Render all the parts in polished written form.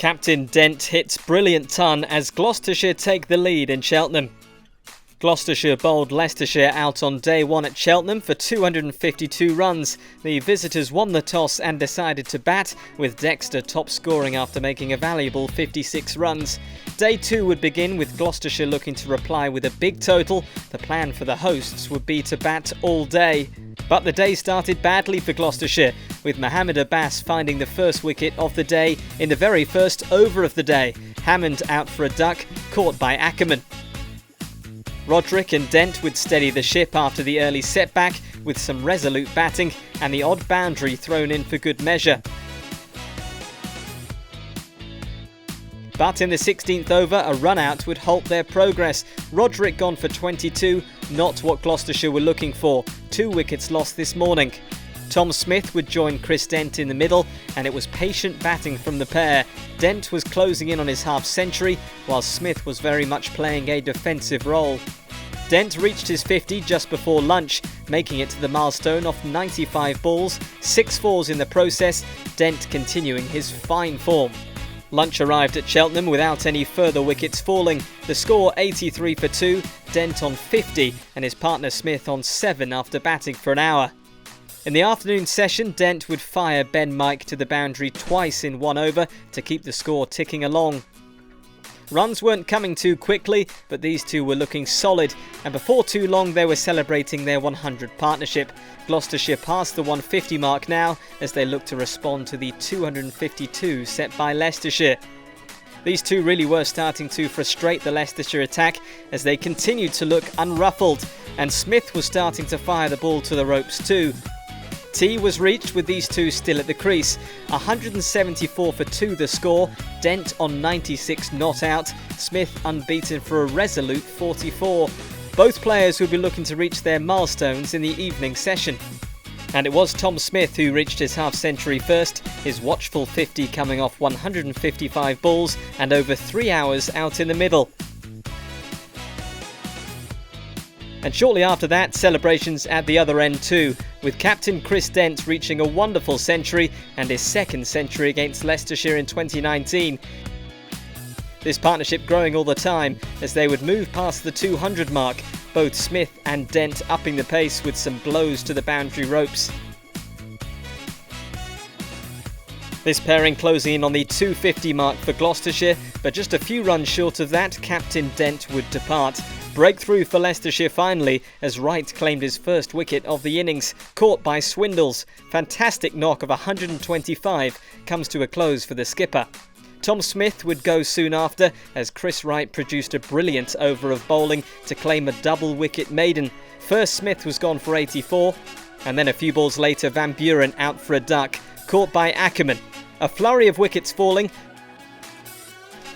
Captain Dent hits brilliant ton as Gloucestershire take the lead in Cheltenham. Gloucestershire bowled Leicestershire out on day one at Cheltenham for 252 runs. The visitors won the toss and decided to bat, with Dexter top scoring after making a valuable 56 runs. Day two would begin with Gloucestershire looking to reply with a big total. The plan for the hosts would be to bat all day. But the day started badly for Gloucestershire, with Mohammed Abbas finding the first wicket of the day in the very first over of the day. Hammond out for a duck, caught by Ackerman. Roderick and Dent would steady the ship after the early setback with some resolute batting and the odd boundary thrown in for good measure. But in the 16th over, a run-out would halt their progress. Roderick gone for 22, not what Gloucestershire were looking for. 2 wickets lost this morning. Tom Smith would join Chris Dent in the middle, and it was patient batting from the pair. Dent was closing in on his half-century, while Smith was very much playing a defensive role. Dent reached his 50 just before lunch, making it to the milestone off 95 balls, 6 fours in the process, Dent continuing his fine form. Lunch arrived at Cheltenham without any further wickets falling. The score 83 for 2, Dent on 50 and his partner Smith on 7 after batting for an hour. In the afternoon session, Dent would fire Ben Mike to the boundary twice in 1 over to keep the score ticking along. Runs weren't coming too quickly, but these two were looking solid, and before too long they were celebrating their 100 partnership. Gloucestershire passed the 150 mark now as they look to respond to the 252 set by Leicestershire. These two really were starting to frustrate the Leicestershire attack as they continued to look unruffled, and Smith was starting to fire the ball to the ropes too. Tea was reached with these two still at the crease. 174 for 2 the score, Dent on 96 not out, Smith unbeaten for a resolute 44. Both players would be looking to reach their milestones in the evening session. And it was Tom Smith who reached his half-century first, his watchful 50 coming off 155 balls and over 3 hours out in the middle. And shortly after that, celebrations at the other end too, with captain Chris Dent reaching a wonderful century and his second century against Leicestershire in 2019. This partnership growing all the time as they would move past the 200 mark, both Smith and Dent upping the pace with some blows to the boundary ropes. This pairing closing in on the 250 mark for Gloucestershire, but just a few runs short of that, captain Dent would depart. Breakthrough for Leicestershire finally as Wright claimed his first wicket of the innings, caught by Swindles. Fantastic knock of 125 comes to a close for the skipper. Tom Smith would go soon after as Chris Wright produced a brilliant over of bowling to claim a double wicket maiden. First Smith was gone for 84 and then a few balls later Van Buren out for a duck, caught by Ackerman. A flurry of wickets falling.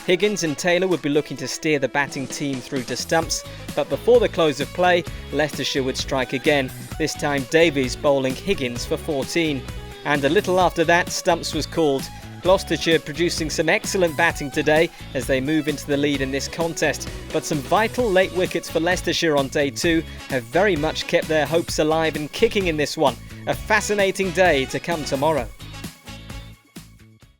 Higgins and Taylor would be looking to steer the batting team through to stumps, but before the close of play, Leicestershire would strike again, this time Davies bowling Higgins for 14. And a little after that, stumps was called. Gloucestershire producing some excellent batting today as they move into the lead in this contest, but some vital late wickets for Leicestershire on day 2 have very much kept their hopes alive and kicking in this one. A fascinating day to come tomorrow.